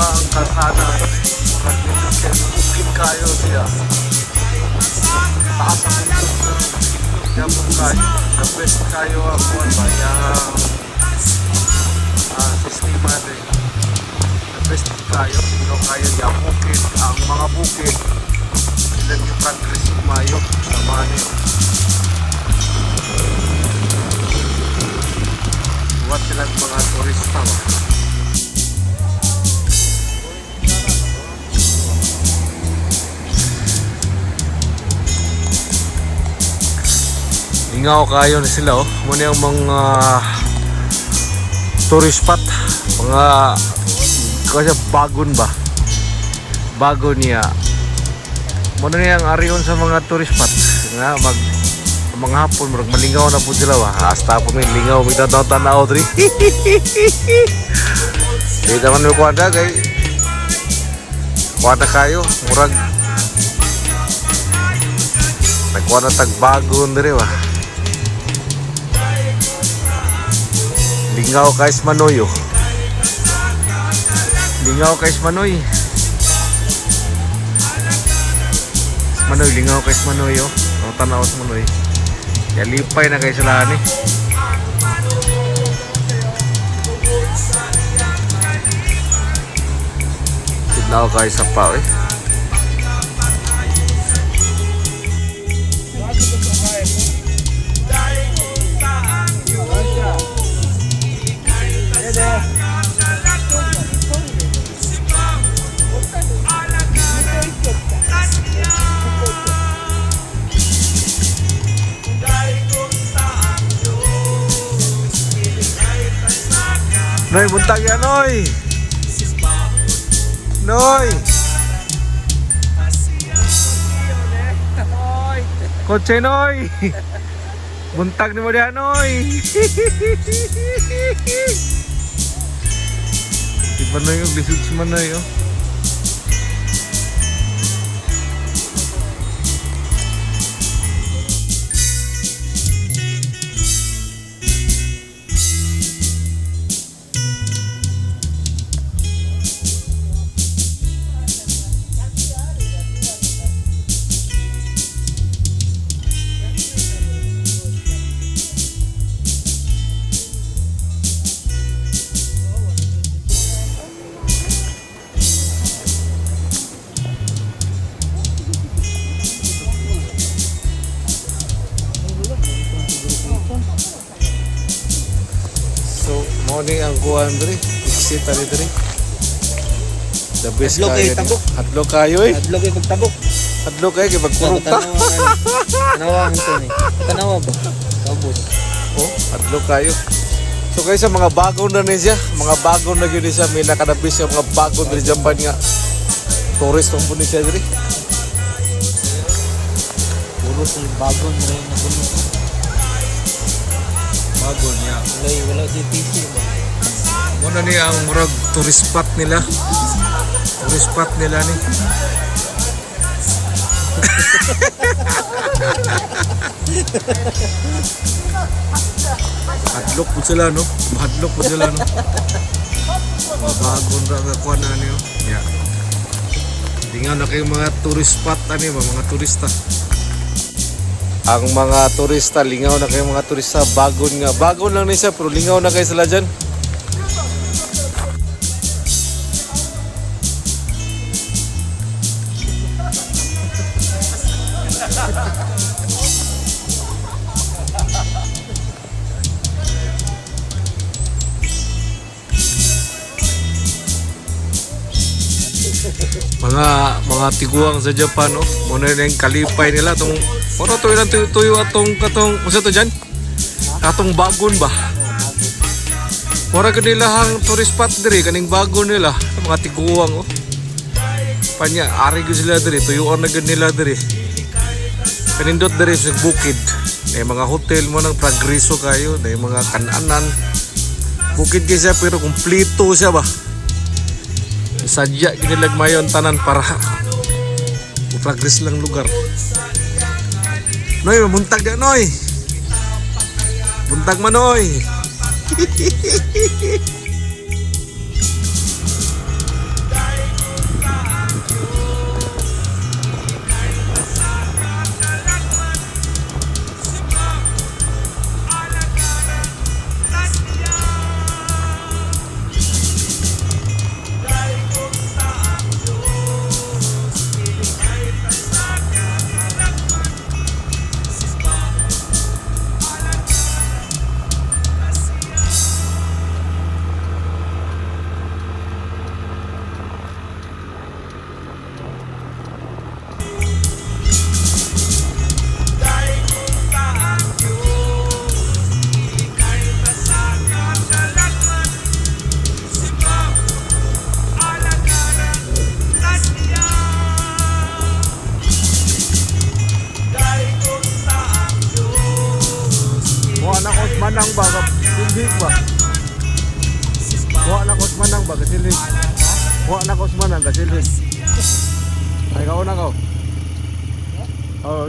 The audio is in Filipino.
ang kalsada. Murag dito siya, bukid kayo siya. Taas ang bukid. Yapon kayo. The best kayo ang buwan ba? Sistema rin. The best kayo. Ikaw kayo yung bukid. Ang mga bukid. Sila yung progress mayo. Sama niyo. Buat silang mga turista ba? Ingaw kayo na sila oh. Muna yung mga tourist spot. Mga kasi bagon ba? Bago niya. Muna niyang ariyon sa mga tourist spot. Nga mga hapon murag malingaw na po sila ba. Hasta po may lingaw magtataw-tanaw diri. Kita man mo kuwada kay kuwada kayo murag nagkuwada tagbagon diri ba. Lingaw kay Manoy oh. Lingaw kay Manoy. Manoy lingaw kay Manoy oh. Ang tanaw sa Manoy. Ya lipay na kayo sila ni. Tidlaw kayo sa pa eh. Noy, buntag yan, Noy! Noy! Kotse, Noy! Buntag ni mo diyan, Noy! Di ba, Noy? Lisod si Manoy, oh. Morning ang kuhan diri, exit ali diri. The best kayo. Hadlok kayo eh. Hadlok kay pagtabok. Hadlok kayo kay pagkurta. Tanawa mo to ni. Tanawa ba? Kabot. Oh, hadlok kayo. So kayo sa mga bagong na niya, mga bagong na gyud siya, may nakadabis sa mga bagong diri Japan nga. Tourist ang puni siya diri. Puro si bagong na rin na puno. Bago niya. Wala si TV ba? Muna ni ang murag tourist spot nila. Tourist spot nila ni. Hadlok po sila no. Hadlok po sila no. Bagong ra ka kuan na niyo. Ya. Tingnan na kayo mga tourist spot ani ba mga turista. Ang mga turista, lingaw na kayo mga turista, bagon nga. Bagon lang niya pero lingaw na kayo sila dyan. Mga tiguang sa Japan oh. Muna na yung kalipay nila tong muna to ilang tuyo atong katong usa to dyan atong bagon ba mura kanila hang tourist spot diri kaning bagon nila mga tiguang oh. Panya ari gyud sila diri tuyuan na gyud nila diri kanindot diri sa bukid may mga hotel mo nang progreso kayo may mga kananan bukid kay siya pero kumpleto siya ba sadya ginilagmayon tanan para progress lang lugar. Noy, buntag na Noy. Buntag man Noy. manang ba silhig ba? Wa na ko manang ba silhig? Wa na ko manang silhig. Ay kauna ko. Oh,